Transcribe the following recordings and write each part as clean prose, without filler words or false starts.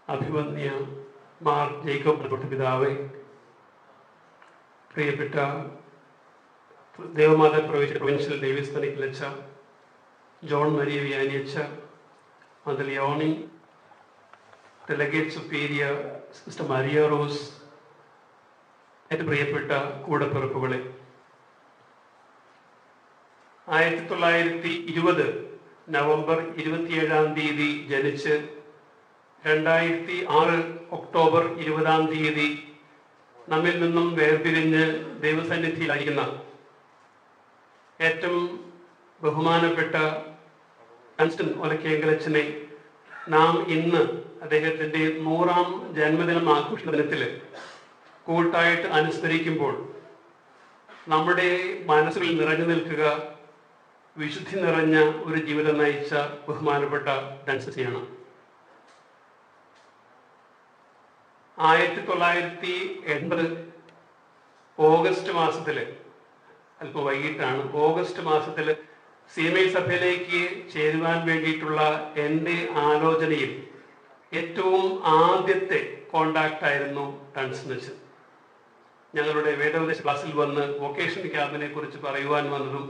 അഭിവന്യ മാർ ജേക്കബ് പിതാവേ, പ്രിയപ്പെട്ട ദേവമാതാ പ്രൊവിൻഷ്യൽ ഡേവിസ് തനിക്കിലച്ച, ജോൺ മരിയ വിയാനിയച്ച, mother Leoni, delegate superior sister Maria Rose, എൻ്റെ പ്രിയപ്പെട്ട കൂടപ്പിറപ്പുകളെ, 1920 നവംബർ 27 ജനിച്ച് 2006 ഒക്ടോബർ 20 നമ്മിൽ നിന്നും വേർപിരിഞ്ഞ് ദൈവസന്നിധിയിലായിരിക്കുന്ന ഏറ്റവും ബഹുമാനപ്പെട്ട കൺസ്റ്റൻ ഒലക്കേങ്കലച്ചനെ നാം ഇന്ന് അദ്ദേഹത്തിൻ്റെ 100ാം ജന്മദിനം ആഘോഷ ദിനത്തിൽ കൂട്ടായിട്ട് അനുസ്മരിക്കുമ്പോൾ നമ്മുടെ മനസ്സുകളിൽ നിറഞ്ഞു നിൽക്കുക വിശുദ്ധി നിറഞ്ഞ ഒരു ജീവിതം നയിച്ച ബഹുമാനപ്പെട്ട ഡൻസസിയാണ്. 1980 ഓഗസ്റ്റ് മാസത്തിൽ, അല്പം വൈകിട്ടാണ്, ഓഗസ്റ്റ് മാസത്തിൽ CMI സഭയിലേക്ക് ചേരുവാൻ വേണ്ടിയിട്ടുള്ള എൻ്റെ ആലോചനയിൽ ഏറ്റവും ആദ്യത്തെ കോണ്ടാക്റ്റ് ആയിരുന്നു ഡൻസനച്ചൻ. ഞങ്ങളുടെ വേദോപദേശ ക്ലാസ്സിൽ വന്ന് വൊക്കേഷൻ ക്യാമ്പിനെ കുറിച്ച് പറയുവാൻ വന്നതും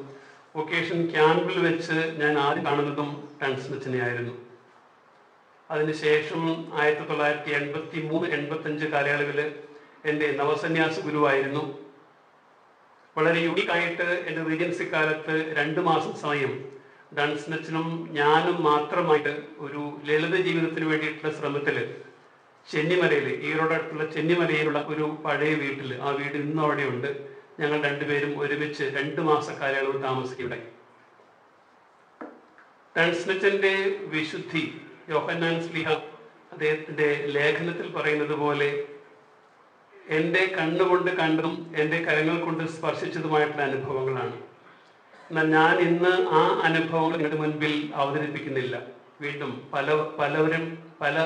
വൊക്കേഷൻ ക്യാമ്പിൽ വെച്ച് ഞാൻ ആദ്യം കാണുന്നതും ഡൻസനച്ചനെയായിരുന്നു. അതിനുശേഷം 1983-85 കാലയളവിൽ എൻ്റെ നവസന്യാസ ഗുരുവായിരുന്നു. വളരെ യുണീക്കായിട്ട് എൻ്റെ റീജൻസി കാലത്ത് 2 മാസം സമയം ഡൻസനച്ചനും ഞാനും മാത്രമായിട്ട് ഒരു ലളിത ജീവിതത്തിന് വേണ്ടിയിട്ടുള്ള ശ്രമത്തിൽ ചെന്നിമലയിൽ, ഈറോടടുത്തുള്ള ചെന്നിമലയിലുള്ള ഒരു പഴയ വീട്ടിൽ, ആ വീട് ഇന്നും അവിടെയുണ്ട്, ഞങ്ങൾ രണ്ടുപേരും ഒരുമിച്ച് 2 മാസ കാലയളവ് താമസിക്കുകയുണ്ടായി. ഡൻസനച്ചൻ്റെ വിശുദ്ധി യോഹന്നാൻ ശ്ലീഹ അദ്ദേഹത്തിൻ്റെ ലേഖനത്തിൽ പറയുന്നത് പോലെ എൻ്റെ കണ്ണുകൊണ്ട് കണ്ടതും എൻ്റെ കരങ്ങൾ കൊണ്ട് സ്പർശിച്ചതുമായിട്ടുള്ള അനുഭവങ്ങളാണ്. എന്നാൽ ഞാൻ ഇന്ന് ആ അനുഭവങ്ങൾ നിങ്ങളുടെ മുൻപിൽ അവതരിപ്പിക്കുന്നില്ല. വീണ്ടും പലവരും പല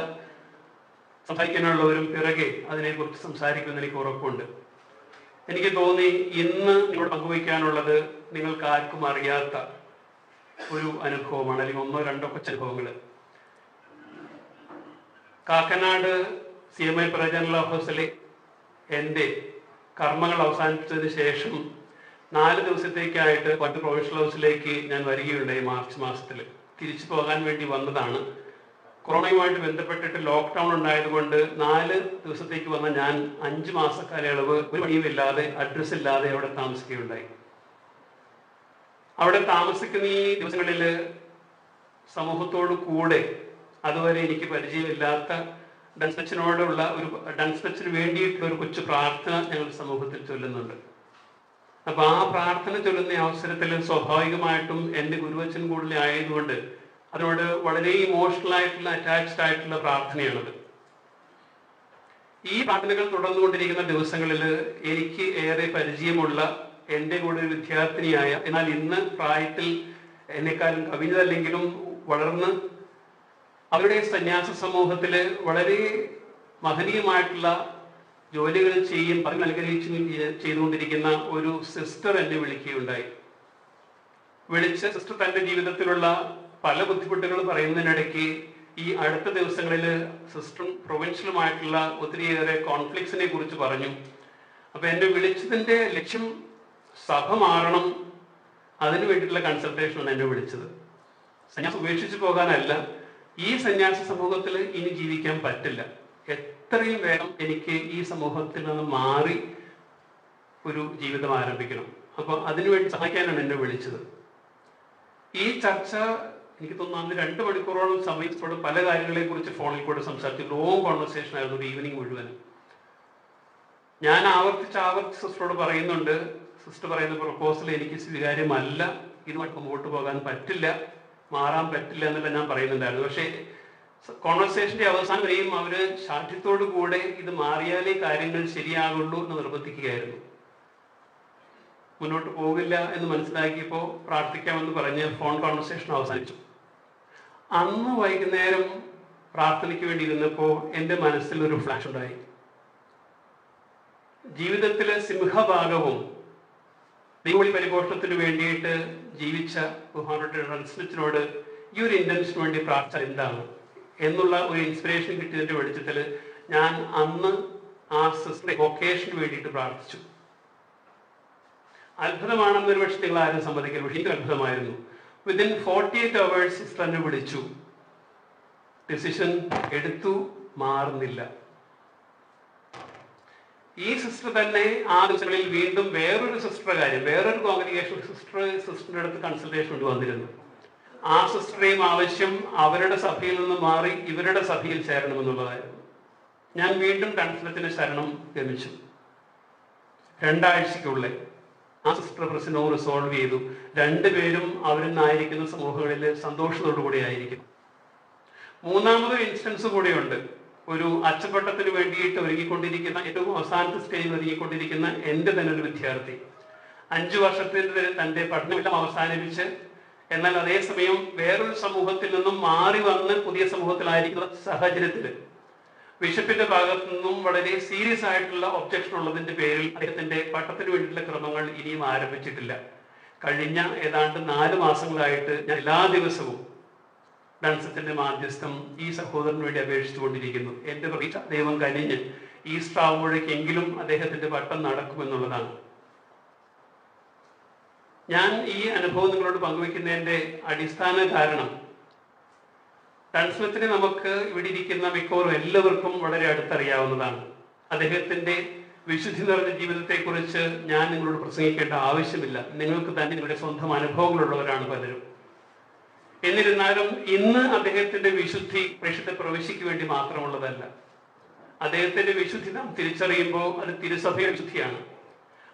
സംസാരിക്കാനുള്ളവരും പിറകെ അതിനെക്കുറിച്ച് സംസാരിക്കുമെന്ന് എനിക്ക് ഉറപ്പുണ്ട്. എനിക്ക് തോന്നി ഇന്ന് നിങ്ങളോട് പങ്കുവയ്ക്കാനുള്ളത് നിങ്ങൾക്ക് ആർക്കും അറിയാത്ത ഒരു അനുഭവമാണ്, അല്ലെങ്കിൽ 1-2 കൊച്ചനുഭവങ്ങൾ. കാക്കനാട് CMI പ്രജനറൽ ഓഫീസിലെ എൻ്റെ കർമ്മങ്ങൾ അവസാനിച്ചതിന് ശേഷം 4 ദിവസത്തേക്കായിട്ട് പട്ട് പ്രൊവിൻഷ്യൽ ഹൗസിലേക്ക് ഞാൻ വരികയുണ്ടായി. മാർച്ച് മാസത്തിൽ തിരിച്ചു പോകാൻ വേണ്ടി വന്നതാണ്. കൊറോണയുമായിട്ട് ബന്ധപ്പെട്ടിട്ട് ലോക്ക്ഡൗൺ ഉണ്ടായതുകൊണ്ട് 4 ദിവസത്തേക്ക് വന്ന ഞാൻ 5 മാസ കാലയളവ് ഒരു പണിയുമില്ലാതെ, അഡ്രസ് ഇല്ലാതെ അവിടെ താമസിക്കുകയുണ്ടായി. അവിടെ താമസിക്കുന്ന ഈ ദിവസങ്ങളിൽ സമൂഹത്തോടു കൂടെ അതുവരെ എനിക്ക് പരിചയമില്ലാത്ത ഡൻസനച്ചനോടുള്ള ഡൻസനച്ചന് വേണ്ടിയിട്ടുള്ള ഒരു കൊച്ചു പ്രാർത്ഥന ഞങ്ങൾ സമൂഹത്തിൽ ചൊല്ലുന്നുണ്ട്. അപ്പൊ ആ പ്രാർത്ഥന ചൊല്ലുന്ന അവസരത്തിൽ സ്വാഭാവികമായിട്ടും എൻ്റെ ഗുരുവച്ചൻ കൂടുതൽ ആയതുകൊണ്ട് അതിനോട് വളരെ ഇമോഷണൽ ആയിട്ടുള്ള, അറ്റാച്ച്ഡ് ആയിട്ടുള്ള പ്രാർത്ഥനയാണത്. ഈ പ്രാർത്ഥനകൾ തുടർന്നുകൊണ്ടിരിക്കുന്ന ദിവസങ്ങളിൽ എനിക്ക് ഏറെ പരിചയമുള്ള എൻ്റെ കൂടെ ഒരു വിദ്യാർത്ഥിനിയായ, എന്നാൽ ഇന്ന് പ്രായത്തിൽ എന്നെക്കാളും കവിഞ്ഞതല്ലെങ്കിലും വളർന്ന് അവരുടെ സന്യാസ സമൂഹത്തിൽ വളരെ മഹനീയമായിട്ടുള്ള ജോലികൾ ചെയ്തുകൊണ്ടിരിക്കുന്ന ഒരു സിസ്റ്റർ എന്നെ വിളിക്കുകയുണ്ടായി. വിളിച്ച സിസ്റ്റർ തൻ്റെ ജീവിതത്തിലുള്ള പല ബുദ്ധിമുട്ടുകൾ പറയുന്നതിനിടയ്ക്ക് ഈ അടുത്ത ദിവസങ്ങളിൽ സിസ്റ്ററും പ്രൊവിൻഷ്യലുമായിട്ടുള്ള ഒത്തിരിയേറെ കോൺഫ്ലിക്ട്സിനെ കുറിച്ച് പറഞ്ഞു. അപ്പൊ എന്നെ വിളിച്ചതിൻ്റെ ലക്ഷ്യം സഭ മാറണം, അതിനു വേണ്ടിയിട്ടുള്ള കൺസൾട്ടേഷനാണ് എന്നെ വിളിച്ചത്. സന്യാസം ഉപേക്ഷിച്ച് പോകാനല്ല, ഈ സന്യാസ സമൂഹത്തിൽ ഇനി ജീവിക്കാൻ പറ്റില്ല, എത്രയും വേഗം എനിക്ക് ഈ സമൂഹത്തിൽ നിന്ന് മാറി ഒരു ജീവിതം ആരംഭിക്കണം. അപ്പൊ അതിനുവേണ്ടി സഹായിക്കാനാണ് എന്നെ വിളിച്ചത്. ഈ ചർച്ച എനിക്ക് തോന്നുന്നു അന്ന് 2 മണിക്കൂറോളം സമയത്തോട് പല കാര്യങ്ങളെ കുറിച്ച് ഫോണിൽ കൂടെ സംസാരിച്ചു. ലോങ് കോൺവെർസേഷൻ ആയിരുന്നു, ഒരു ഈവനിങ് മുഴുവനും. ഞാൻ ആവർത്തിച്ച് സിസ്റ്ററോട് പറയുന്നുണ്ട്, സിസ്റ്റർ പറയുന്ന പ്രപ്പോസൽ എനിക്ക് സ്വീകാര്യമല്ല, ഇതുമായിട്ട് മുമ്പോട്ട് പോകാൻ പറ്റില്ല, മാറാൻ പറ്റില്ല എന്നല്ല ഞാൻ പറയുന്നുണ്ടായിരുന്നു. പക്ഷേ കോൺവെർസേഷന്റെ അവസാനം വരെയും അവര് ശാഠ്യത്തോടു കൂടെ ഇത് മാറിയാലേ കാര്യങ്ങൾ ശരിയാകുള്ളൂ എന്ന് നിർബന്ധിക്കുകയായിരുന്നു. മുന്നോട്ട് പോകില്ല എന്ന് മനസ്സിലാക്കിയപ്പോൾ പ്രാർത്ഥിക്കാമെന്ന് പറഞ്ഞ് ഫോൺ കോൺവെർസേഷൻ അവസാനിച്ചു. അന്ന് വൈകുന്നേരം പ്രാർത്ഥനയ്ക്ക് വേണ്ടി ഇരുന്നപ്പോൾ എൻ്റെ മനസ്സിൽ ഒരു ഫ്ലാഷ് ഉണ്ടായി. ജീവിതത്തിലെ സിംഹഭാഗവും ദൈവവിളി പരിപോഷണത്തിന് വേണ്ടിയിട്ട് ജീവിച്ച ബഹുമാനപ്പെട്ട ഡൻസനച്ചനോട് ഈ ഒരു ഇന്റൻഷന് വേണ്ടി പ്രാർത്ഥന എന്താണ്? എന്നുള്ള ഒരു ഇൻസ്പിറേഷൻ കിട്ടിയതിന്റെ വെളിച്ചത്തിൽ ഞാൻ അന്ന് ആ സിസ്റ്ററെ വൊക്കേഷന് വേണ്ടിയിട്ട് പ്രാർത്ഥിച്ചു. അത്ഭുതമാണെന്ന് ഒരു പക്ഷെ നിങ്ങൾ ആരും സമ്മതിക്കില്ല, പക്ഷേ എനിക്ക് അത്ഭുതമായിരുന്നു. വിതിൻ 48 hours സിസ്റ്റർ എന്നെ വിളിച്ചു. ഡിസിഷൻ എടുത്തു, മാറുന്നില്ല. ഈ സിസ്റ്റർ തന്നെ ആ ദിവസങ്ങളിൽ വീണ്ടും വേറൊരു സിസ്റ്ററുടെ കാര്യം, വേറൊരു കോൺഗ്രിഗേഷൻ സിസ്റ്ററിന്റെ അടുത്ത് കൺസൾട്ടേഷൻ കൊണ്ട് വന്നിരുന്നു. ആ സിസ്റ്ററുടെയും ആവശ്യം അവരുടെ സഭയിൽ നിന്ന് മാറി ഇവരുടെ സഭയിൽ ചേരണമെന്നുള്ളതായിരുന്നു. ഞാൻ വീണ്ടും കൺസൾട്ടത്തിന് ശരണം ഗമിച്ചു. 2 ആഴ്ചയ്ക്കുള്ളിൽ ആ സിസ്റ്റർ പ്രശ്നവും റിസോൾവ് ചെയ്തു. രണ്ടുപേരും അവരിന്നായിരിക്കുന്ന സമൂഹങ്ങളിൽ സന്തോഷത്തോടു കൂടി ആയിരിക്കും. മൂന്നാമതൊരു ഇൻസ്റ്റൻസ് കൂടെയുണ്ട്. ഒരു അച്ചപ്പട്ടത്തിന് വേണ്ടിയിട്ട് ഒരുങ്ങിക്കൊണ്ടിരിക്കുന്ന, ഏറ്റവും അവസാനത്തെ സ്റ്റേജിൽ ഒരുങ്ങിക്കൊണ്ടിരിക്കുന്ന എൻ്റെ തന്നെ ഒരു വിദ്യാർത്ഥി 5 വർഷത്തിന്റെ തൻ്റെ പഠനമെല്ലാം അവസാനിപ്പിച്ച്, എന്നാൽ അതേസമയം വേറൊരു സമൂഹത്തിൽ നിന്നും മാറി വന്ന് പുതിയ സമൂഹത്തിലായിരിക്കുന്ന സാഹചര്യത്തിൽ ബിഷപ്പിന്റെ ഭാഗത്തു നിന്നും വളരെ സീരിയസ് ആയിട്ടുള്ള ഒബ്ജക്ഷൻ ഉള്ളതിന്റെ പേരിൽ അദ്ദേഹത്തിന്റെ പട്ടത്തിന് വേണ്ടിയിട്ടുള്ള ക്രമങ്ങൾ ഇനിയും ആരംഭിച്ചിട്ടില്ല. കഴിഞ്ഞ ഏതാണ്ട് 4 മാസങ്ങളായിട്ട് ഞാൻ എല്ലാ ദിവസവും ഡൺസത്തിന്റെ മാധ്യസ്ഥം ഈ സഹോദരന് വേണ്ടി അപേക്ഷിച്ചുകൊണ്ടിരിക്കുന്നു. എന്റെ പ്രതീക്ഷ ദൈവം കനിഞ്ഞ് ഈസ്റ്റർ ആവുമ്പോഴേക്കെങ്കിലും അദ്ദേഹത്തിന്റെ പട്ടം നടക്കുമെന്നുള്ളതാണ്. ഞാൻ ഈ അനുഭവം നിങ്ങളോട് പങ്കുവെക്കുന്നതിന്റെ അടിസ്ഥാന കാരണം, ഡൺസ്മിത്തിനെ നമുക്ക് ഇവിടെ ഇരിക്കുന്ന മിക്കവാറും എല്ലാവർക്കും വളരെ അടുത്തറിയാവുന്നതാണ്. അദ്ദേഹത്തിന്റെ വിശുദ്ധി നിറഞ്ഞ ജീവിതത്തെക്കുറിച്ച് ഞാൻ നിങ്ങളോട് പ്രസംഗിക്കേണ്ട ആവശ്യമില്ല. നിങ്ങൾക്ക് തന്നെ നിങ്ങളുടെ സ്വന്തം അനുഭവങ്ങളുള്ളവരാണ് പലരും. എന്നിരുന്നാലും ഇന്ന് അദ്ദേഹത്തിന്റെ വിശുദ്ധി പ്രേക്ഷിത പ്രവേശിക്ക് വേണ്ടി മാത്രമുള്ളതല്ല. അദ്ദേഹത്തിന്റെ വിശുദ്ധി നാം തിരിച്ചറിയുമ്പോൾ അത് തിരുസഭയുടെ വിശുദ്ധിയാണ്.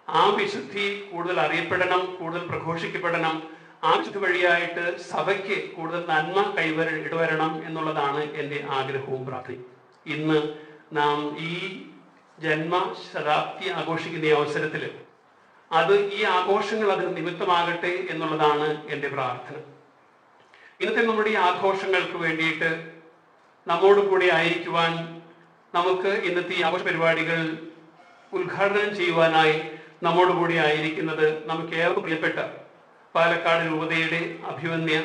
ആ വിശുദ്ധി കൂടുതൽ അറിയപ്പെടണം, കൂടുതൽ പ്രഘോഷിക്കപ്പെടണം. ആ വിശുദ്ധി വഴിയായിട്ട് സഭയ്ക്ക് കൂടുതൽ നന്മ ഇടവരണം എന്നുള്ളതാണ് എൻ്റെ ആഗ്രഹവും പ്രാർത്ഥനയും. ഇന്ന് നാം ഈ ജന്മശതാബ്ദി ആഘോഷിക്കുന്ന ഈ അവസരത്തിൽ ഈ ആഘോഷങ്ങൾ അതിന് നിമിത്തമാകട്ടെ എന്നുള്ളതാണ് എൻ്റെ പ്രാർത്ഥന. ഇന്നത്തെ നമ്മുടെ ഈ ആഘോഷങ്ങൾക്ക് വേണ്ടിയിട്ട് നമ്മോട് കൂടി ആയിരിക്കുവാൻ, നമുക്ക് ഇന്നത്തെ ഈ ആഘോഷ പരിപാടികൾ ഉദ്ഘാടനം ചെയ്യുവാനായി നമ്മോട് കൂടി ആയിരിക്കുന്നത് നമുക്ക് ഏറെ പ്രിയപ്പെട്ട പാലക്കാട് രൂപതയുടെ അഭിവന്യ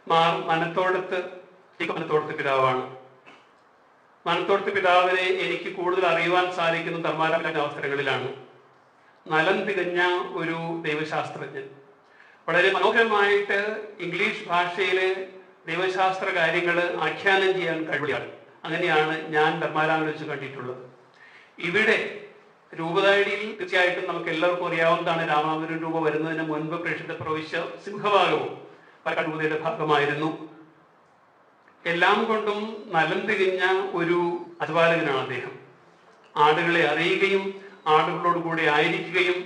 മാർ മനത്തോടത്ത് പിതാവാണ്. മനത്തോടത്ത് പിതാവിനെ എനിക്ക് കൂടുതൽ അറിയുവാൻ സാധിക്കുന്ന ധർമാരാധന അവസരങ്ങളിലാണ്. നലം തികഞ്ഞ ഒരു ദൈവശാസ്ത്രജ്ഞൻ, വളരെ മനോഹരമായിട്ട് ഇംഗ്ലീഷ് ഭാഷയിലെ ദൈവശാസ്ത്ര കാര്യങ്ങൾ ആഖ്യാനം ചെയ്യാൻ കഴിവുകയാണ്. അങ്ങനെയാണ് ഞാൻ ധർമാരാധന വെച്ച് കണ്ടിട്ടുള്ളത്. ഇവിടെ രൂപതായിടിയിൽ തീർച്ചയായിട്ടും നമുക്ക് എല്ലാവർക്കും അറിയാവുന്നതാണ്, രാമാപുരം രൂപ വരുന്നതിന് മുൻപ് പ്രേക്ഷിത പ്രവിശ്യ സിംഹഭാഗവും പാലക്കാട് രൂപതയുടെ ഭാഗമായിരുന്നു. എല്ലാം കൊണ്ടും നലം തികഞ്ഞ ഒരു അധ്വാനകനാണ് അദ്ദേഹം. ആടുകളെ അറിയുകയും ആടുകളോട് കൂടെ ആയിരിക്കുകയും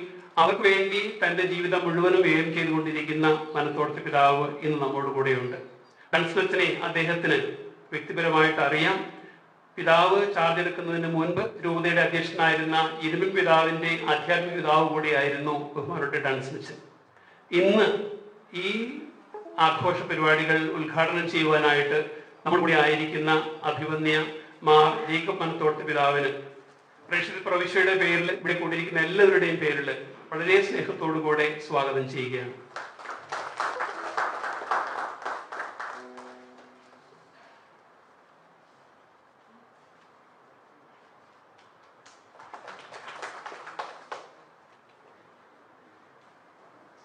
അവർക്ക് വേണ്ടി തന്റെ ജീവിതം മുഴുവനും വ്യയം ചെയ്തുകൊണ്ടിരിക്കുന്ന മനത്തോടത്തെ പിതാവ് ഇന്ന് നമ്മോട് കൂടെയുണ്ട്. ഡൺസ്മിത്തിനെ അദ്ദേഹത്തിന് വ്യക്തിപരമായിട്ട് അറിയാം. പിതാവ് ചാർജ് എടുക്കുന്നതിന് മുൻപ് രൂപതയുടെ അധ്യക്ഷനായിരുന്ന ഇരുമിൻ പിതാവിന്റെ ആധ്യാത്മിക പിതാവ് കൂടിയായിരുന്നു ബഹുമാനപ്പെട്ട ഡൺസ്മിത്ത്. ഇന്ന് ഈ ആഘോഷ പരിപാടികൾ ഉദ്ഘാടനം ചെയ്യുവാനായിട്ട് നമ്മുടെ കൂടെ ആയിരിക്കുന്ന അഭിവന്യ മാർ ജേക്കബ് മനത്തോടത്തെ പിതാവിന് പ്രേക്ഷിത പ്രവിശ്യയുടെ പേരിൽ ഇവിടെ കൂടിയിരിക്കുന്ന എല്ലാവരുടെയും പേരിൽ വളരെ സ്നേഹത്തോടു കൂടെ സ്വാഗതം ചെയ്യുകയാണ്.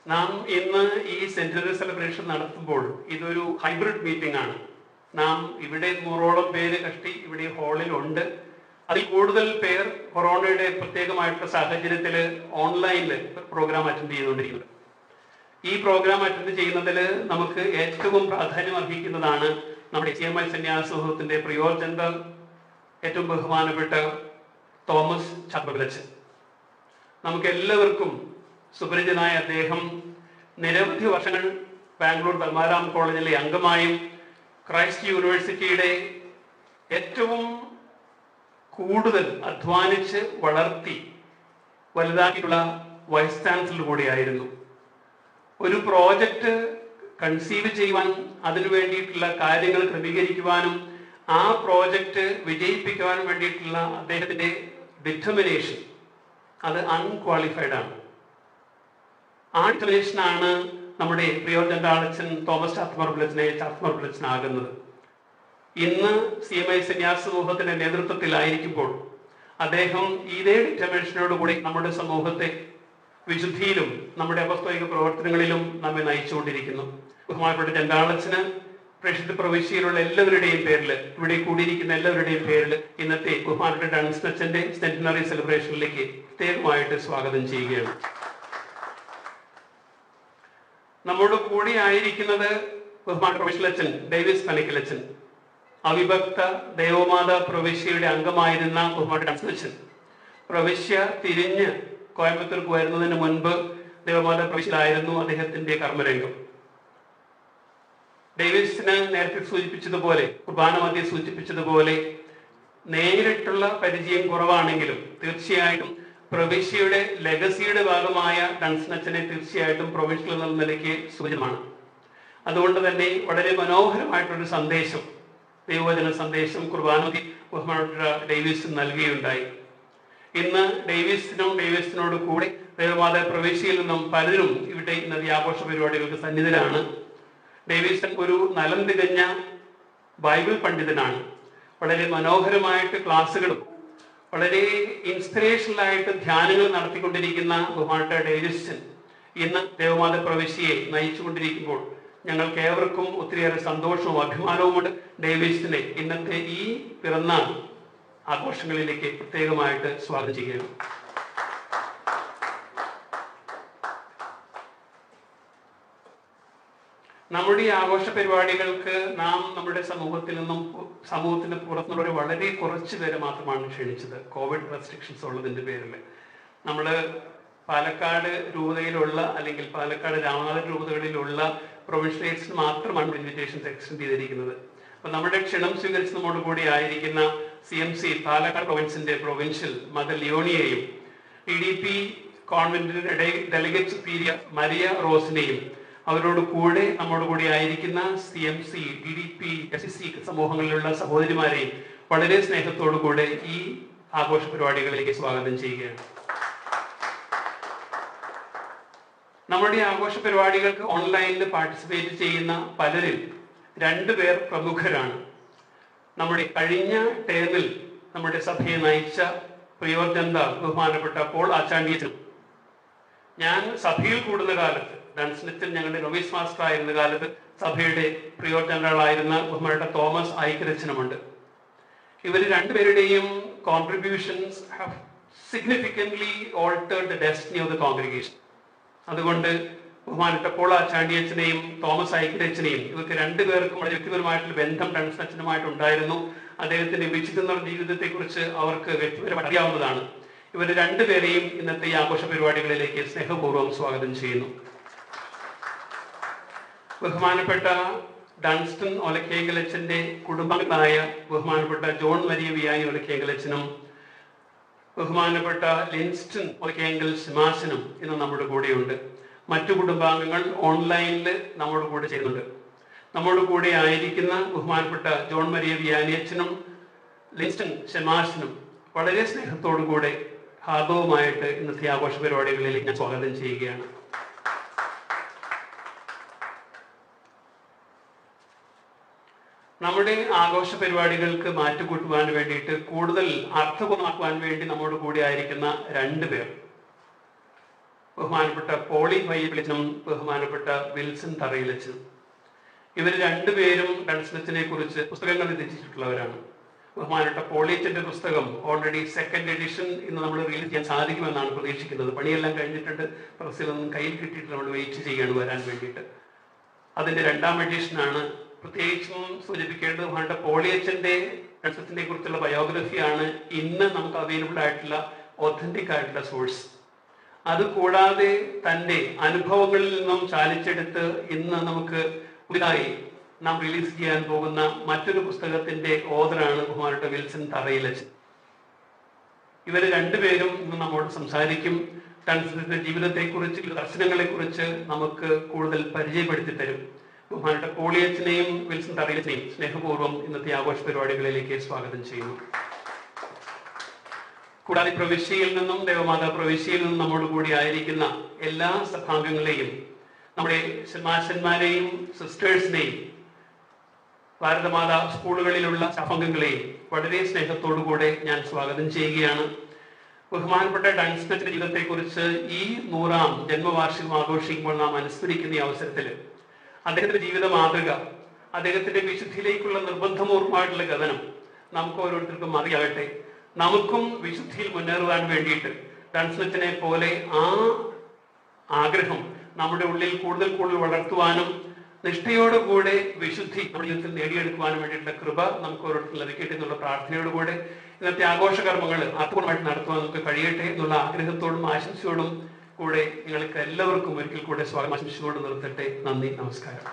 നാം ഇന്ന് ഈ സെന്റിനറി സെലിബ്രേഷൻ നടത്തുമ്പോൾ ഇതൊരു ഹൈബ്രിഡ് മീറ്റിംഗ് ആണ്. നാം ഇവിടെ 100ഓളം പേര് കഷ്ടി ഇവിടെ ഹാളിൽ ഉണ്ട്. അതിൽ കൂടുതൽ പേർ കൊറോണയുടെ പ്രത്യേകമായിട്ടുള്ള സാഹചര്യത്തിൽ ഓൺലൈനിൽ പ്രോഗ്രാം അറ്റൻഡ് ചെയ്തുകൊണ്ടിരിക്കുന്നത്. ഈ പ്രോഗ്രാം അറ്റൻഡ് ചെയ്യുന്നതിൽ നമുക്ക് ഏറ്റവും പ്രാധാന്യം അർഹിക്കുന്നതാണ് നമ്മുടെ CMI സന്യാസ സമൂഹത്തിന്റെ പ്രിയോർ ജനറൽ ഏറ്റവും ബഹുമാനപ്പെട്ട തോമസ് ചാപ്പവിലച്ചൻ. നമുക്ക് എല്ലാവർക്കും സുപരിചിതനായ അദ്ദേഹം നിരവധി വർഷങ്ങൾ ബാംഗ്ലൂർ ധർമാരാം കോളേജിലെ അംഗമായും ക്രൈസ്റ്റ് യൂണിവേഴ്സിറ്റിയുടെ ഏറ്റവും കൂടുതൽ അധ്വാനിച്ച് വളർത്തി വലുതാക്കിയിട്ടുള്ള വൈസ് ചാൻസലർ കൂടിയായിരുന്നു. ഒരു പ്രോജക്റ്റ് കൺസീവ് ചെയ്യുവാനും അതിനു വേണ്ടിയിട്ടുള്ള കാര്യങ്ങൾ ക്രമീകരിക്കുവാനും ആ പ്രോജക്റ്റ് വിജയിപ്പിക്കുവാനും വേണ്ടിയിട്ടുള്ള അദ്ദേഹത്തിന്റെ ഡിറ്റർമിനേഷൻ അത് അൺക്വാളിഫൈഡ് ആണ്. ആ ഡിറ്റർമിനേഷനാണ് നമ്മുടെ പ്രിയോർ ജനറാളച്ചൻ തോമസ് ചാത്തമർപിള്ളച്ചനാകുന്നത്. ഇന്ന് CMI സന്യാസ സമൂഹത്തിന്റെ നേതൃത്വത്തിലായിരിക്കുമ്പോൾ അദ്ദേഹം ഇതേ ഡിറ്റർമിനേഷനോടുകൂടി നമ്മുടെ സമൂഹത്തെ വിശുദ്ധിയിലും നമ്മുടെ അപ്പസ്തോലിക പ്രവർത്തനങ്ങളിലും നമ്മെ നയിച്ചുകൊണ്ടിരിക്കുന്നു. ബഹുമാനപ്പെട്ട ചണ്ടാളച്ചന് പ്രേക്ഷിത പ്രവിശ്യയിലുള്ള എല്ലാവരുടെയും പേരിൽ, ഇവിടെ കൂടിയിരിക്കുന്ന എല്ലാവരുടെയും പേരിൽ ഇന്നത്തെ ബഹുമാനപ്പെട്ട ഡൺസ്റ്റൺ അച്ഛന്റെ സെന്റിനറി സെലിബ്രേഷനിലേക്ക് പ്രത്യേകമായിട്ട് സ്വാഗതം ചെയ്യുകയാണ്. നമ്മുടെ കൂടെ ആയിരിക്കുന്നത് ബഹുമാനപ്പെട്ട പ്രൊവിഷ്യലച്ചൻ ഡേവിസ് പനക്കിലച്ചൻ, അവിഭക്ത ദേവമാത പ്രവിശ്യയുടെ അംഗമായിരുന്ന ബഹുമാനപ്പെട്ട ഡൺസ്റ്റൺ അച്ഛൻ പ്രവിശ്യ തിരിഞ്ഞ് കോയമ്പത്തൂർക്ക് വരുന്നതിന് മുൻപ് ദേവമാത പ്രവിശ്യയിലായിരുന്നു അദ്ദേഹത്തിന്റെ കർമ്മരംഗം. ഡേവിസിന് നേരത്തെ സൂചിപ്പിച്ചതുപോലെ, കുർബാന മധ്യേ സൂചിപ്പിച്ചതുപോലെ, നേരിട്ടുള്ള പരിചയം കുറവാണെങ്കിലും തീർച്ചയായിട്ടും പ്രവിശ്യയുടെ ലെഗസിയുടെ ഭാഗമായ ഡൺസ്റ്റൺ അച്ഛനെ തീർച്ചയായിട്ടും പ്രൊവിൻഷ്യൽ എന്ന നിലയ്ക്ക് സൂചനമാണ്. അതുകൊണ്ട് തന്നെ വളരെ മനോഹരമായിട്ടൊരു സന്ദേശം, ദൈവവചന സന്ദേശം കുർബാന മധ്യേ ബഹുമാനപ്പെട്ട ഡേവിസ് നൽകുകയുണ്ടായി. ഇന്ന് ഡേവിസിനോട് കൂടെ ദേവമാത പ്രവിശ്യയിൽ നിന്നും പലരും ഇവിടെ ഇന്നത്തെ ആഘോഷ പരിപാടികൾക്ക് സന്നിധരാണ്. ഡേവിസൺ ഒരു നലം തികഞ്ഞ ബൈബിൾ പണ്ഡിതനാണ്. വളരെ മനോഹരമായിട്ട് ക്ലാസ്സുകളും വളരെ ഇൻസ്പിറേഷണലായിട്ട് ധ്യാനങ്ങൾ നടത്തിക്കൊണ്ടിരിക്കുന്ന ബഹുമാനപ്പെട്ട ഡേവിസൺ ഇന്ന് ദേവമാത പ്രവിശ്യയെ നയിച്ചുകൊണ്ടിരിക്കുമ്പോൾ ഞങ്ങൾക്ക് ഏവർക്കും ഒത്തിരിയേറെ സന്തോഷവും അഭിമാനവുമുണ്ട്. ഡേവിസിനെ ഇന്നത്തെ ഈ പിറന്നാൾ ആഘോഷങ്ങളിലേക്ക് പ്രത്യേകമായിട്ട് സ്വാഗതം ചെയ്യുകയാണ്. നമ്മുടെ ഈ ആഘോഷ പരിപാടികൾക്ക് നാം നമ്മുടെ സമൂഹത്തിന് പുറത്തുനിന്നുള്ള വളരെ കുറച്ച് പേരെ മാത്രമാണ് ക്ഷണിച്ചത്. കോവിഡ് റെസ്ട്രിക്ഷൻസ് ഉള്ളതിന്റെ പേരിൽ നമ്മൾ പാലക്കാട് രൂപതയിലുള്ള അല്ലെങ്കിൽ പാലക്കാട് രാമനാഥൻ രൂപതകളിലുള്ള പ്രൊവിൻഷ്യൽസിന് മാത്രമാണ് ഇൻവിറ്റേഷൻസ് എക്സ്റ്റെൻഡ് ചെയ്തിരിക്കുന്നത്. അപ്പൊ നമ്മുടെ ക്ഷണം സ്വീകരിച്ച് നമ്മോട് കൂടി ആയിരിക്കുന്ന CMC പാലക്കാട് പ്രൊവിൻസിന്റെ പ്രൊവിൻഷ്യൽ മദർ ലിയോണിയെയും EDP കോൺവെന്റിന്റെ ഡെലിഗേറ്റ് സുപ്പീരിയർ മരിയ റോസിനെയും അവരോട് കൂടെ നമ്മോട് കൂടി ആയിരിക്കുന്ന CMC DDP SCC സമൂഹങ്ങളിലുള്ള സഹോദരിമാരെയും വളരെ സ്നേഹത്തോടു കൂടെ ഈ ആഘോഷ പരിപാടികളിലേക്ക് സ്വാഗതം ചെയ്യുകയാണ്. നമ്മുടെ ആഘോഷ പരിപാടികൾക്ക് ഓൺലൈനിൽ പാർട്ടിസിപ്പേറ്റ് ചെയ്യുന്ന പലരിൽ 2 പേർ പ്രമുഖരാണ്. നമ്മുടെ കഴിഞ്ഞ ടേമിൽ നമ്മുടെ സഭയെ നയിച്ച പ്രിയോർജന്ത ബഹുമാനപ്പെട്ട പോൾ ആച്ചാണ്ടിയച്ചനും, ഞാൻ സഭയിൽ കൂടുന്ന കാലത്ത് ഡൺസ്റ്റൺ ഞങ്ങളുടെ നോവീസ് മാസ്റ്റർ ആയിരുന്ന കാലത്ത് സഭയുടെ പ്രിയോർ ജനറലായിരുന്ന ബഹുമാനപ്പെട്ട തോമസ് ഐക്കരച്ചനുമുണ്ട്. ഇവർ 2 പേരുടെയും contributions have significantly altered the destiny of the congregation. അതുകൊണ്ട് ബഹുമാനപ്പെട്ട പോൾ ആച്ചാണ്ടിയച്ചനെയും തോമസ് ഐക്കരച്ചനെയും ഇവർക്ക് 2 പേർക്കും വളരെ വ്യക്തിപരമായിട്ടുള്ള ബന്ധം ഡൺസ്റ്റൺ അച്ഛനുമായിട്ടുണ്ടായിരുന്നു. അദ്ദേഹത്തിന്റെ വിചിത്ര ജീവിതത്തെ കുറിച്ച് അവർക്ക് വ്യക്തിപരമായി അറിയാവുന്നതാണ്. ഇവർ 2 പേരെയും ഇന്നത്തെ ഈ ആഘോഷ പരിപാടികളിലേക്ക് സ്നേഹപൂർവ്വം സ്വാഗതം ചെയ്യുന്നു. ബഹുമാനപ്പെട്ട ഡൺസ്റ്റൺ ഒലക്കേങ്കലച്ചന്റെ കുടുംബാംഗങ്ങളായ ബഹുമാനപ്പെട്ട ജോൺ മരിയ വിയാനി ഒലക്കേങ്കലച്ചനും ബഹുമാനപ്പെട്ട ലിൻസ്റ്റൺ ഒലക്കേങ്കൽ ശിമാശനും ഇന്ന് നമ്മുടെ കൂടെയുണ്ട്. മറ്റു കുടുംബാംഗങ്ങൾ ഓൺലൈനിൽ നമ്മുടെ കൂടെ ചെയ്യുന്നുണ്ട്. നമ്മുടെ കൂടെ ആയിരിക്കുന്ന ബഹുമാനപ്പെട്ട ജോൺ മരിയ വിയാനിയച്ചനും ലിൻസ്റ്റൺ ശിമാശനും വളരെ സ്നേഹത്തോടു കൂടെ ഹാർദവുമായിട്ട് ഇന്നത്തെ ആഘോഷ പരിപാടികളിലേക്ക് ഞാൻ സ്വാഗതം ചെയ്യുകയാണ്. നമ്മുടെ ആഘോഷ പരിപാടികൾക്ക് മാറ്റുകൂട്ടുവാൻ വേണ്ടിയിട്ട് കൂടുതൽ അർത്ഥപൂർണ്ണമാക്കുവാൻ വേണ്ടി നമ്മോട് കൂടി ആയിരിക്കുന്ന 2 പേർ, ബഹുമാനപ്പെട്ട പോളി വൈബിളിച്ചനും ബഹുമാനപ്പെട്ട വിൽസൺ തറയിലച്ചനും. ഇവർ 2 പേരും ഡൺസ്റ്റണിനെ കുറിച്ച് പുസ്തകങ്ങൾ രചിച്ചിട്ടുള്ളവരാണ്. ബഹുമാനപ്പെട്ട പോളിയച്ചന്റെ പുസ്തകം ഓൾറെഡി 2nd എഡിഷൻ ഇന്ന് നമ്മൾ റിലീസ് ചെയ്യാൻ സാധിക്കുമെന്നാണ് പ്രതീക്ഷിക്കുന്നത്. പണിയെല്ലാം കഴിഞ്ഞിട്ടുണ്ട്, പ്രസിൽ ഒന്നും കയ്യിൽ കിട്ടിയിട്ട് നമ്മൾ വെയിറ്റ് ചെയ്യാണ് വരാൻ വേണ്ടിയിട്ട്. അതിന്റെ 2ാം എഡിഷനാണ്. പ്രത്യേകിച്ചും സൂചിപ്പിക്കേണ്ടത് ബഹുമാനപ്പെട്ട പോളിയച്ചന്റെ ഡൺസ്റ്റണിനെ കുറിച്ചുള്ള ബയോഗ്രഫിയാണ് ഇന്ന് നമുക്ക് അവൈലബിൾ ആയിട്ടുള്ള ഒത്തന്റിക് ആയിട്ടുള്ള സോഴ്സ്. അതുകൂടാതെ തന്റെ അനുഭവങ്ങളിൽ നിന്നും ചാലിച്ചെടുത്ത് ഇന്ന് നമുക്ക് പുതിയതായി നാം റിലീസ് ചെയ്യാൻ പോകുന്ന മറ്റൊരു പുസ്തകത്തിന്റെ ഓഥറാണ് ബഹുമാനപ്പെട്ട വിൽസൺ തറയിലച്ചൻ. ഇവർ 2 പേരും ഇന്ന് നമ്മോട് സംസാരിക്കും. ഡൺസ്റ്റണിന്റെ ജീവിതത്തെക്കുറിച്ച്, ദർശനങ്ങളെ കുറിച്ച് നമുക്ക് കൂടുതൽ പരിചയപ്പെടുത്തി തരും. ബഹുമാനപ്പെട്ട പോളിയച്ചനെയും വിൽസൺ തറയിലച്ചനെയും സ്നേഹപൂർവ്വം ഇന്നത്തെ ആഘോഷ പരിപാടികളിലേക്ക് സ്വാഗതം ചെയ്യുന്നു. കൂടാതെ പ്രവിശ്യയിൽ നിന്നും ദേവമാതാ പ്രവിശ്യയിൽ നിന്നും നമ്മോട് കൂടി ആയിരിക്കുന്ന എല്ലാ സഭാംഗങ്ങളെയും, നമ്മുടെ ശമാശന്മാരെയും സിസ്റ്റേഴ്സിനെയും ഭാരതമാതാ സ്കൂളുകളിലുള്ള സ്റ്റാഫംഗങ്ങളെയും വളരെ സ്നേഹത്തോടുകൂടെ ഞാൻ സ്വാഗതം ചെയ്യുകയാണ്. ബഹുമാനപ്പെട്ട ഡൺസ്നറ്റിന്റെ ജീവിതത്തെക്കുറിച്ച് ഈ 100ാം ജന്മവാർഷികം ആഘോഷിക്കുമ്പോൾ നാം അനുസ്മരിക്കുന്ന ഈ അവസരത്തിൽ അദ്ദേഹത്തിന്റെ ജീവിത മാതൃക, അദ്ദേഹത്തിന്റെ വിശുദ്ധിയിലേക്കുള്ള നിർബന്ധപൂർവമായിട്ടുള്ള ഗമനം നമുക്ക് ഓരോരുത്തർക്കും അറിയാകട്ടെ. നമുക്കും വിശുദ്ധിയിൽ മുന്നേറുവാൻ വേണ്ടിയിട്ട് ഡൺസ്നറ്റിനെ പോലെ ആ ആഗ്രഹം നമ്മുടെ ഉള്ളിൽ കൂടുതൽ വളർത്തുവാനും നിഷ്ഠയോടുകൂടെ വിശുദ്ധി നമ്മുടെ ജീവിതത്തിൽ നേടിയെടുക്കുവാനും വേണ്ടിയിട്ടുള്ള കൃപ നമുക്ക് ഓരോരുത്തരും ലഭിക്കട്ടെ എന്നുള്ള പ്രാർത്ഥനയോടുകൂടെ ഇന്നത്തെ ആഘോഷകർമ്മങ്ങൾ അർത്ഥപൂർണ്ണമായിട്ട് നടത്തുവാൻ നമുക്ക് കഴിയട്ടെ എന്നുള്ള ആഗ്രഹത്തോടും ആശംസയോടും കൂടെ നിങ്ങൾക്ക് എല്ലാവർക്കും ഒരിക്കൽ കൂടെ സ്വാഗതം ആശംസിച്ചുകൊണ്ട് നിർത്തട്ടെ. നന്ദി, നമസ്കാരം.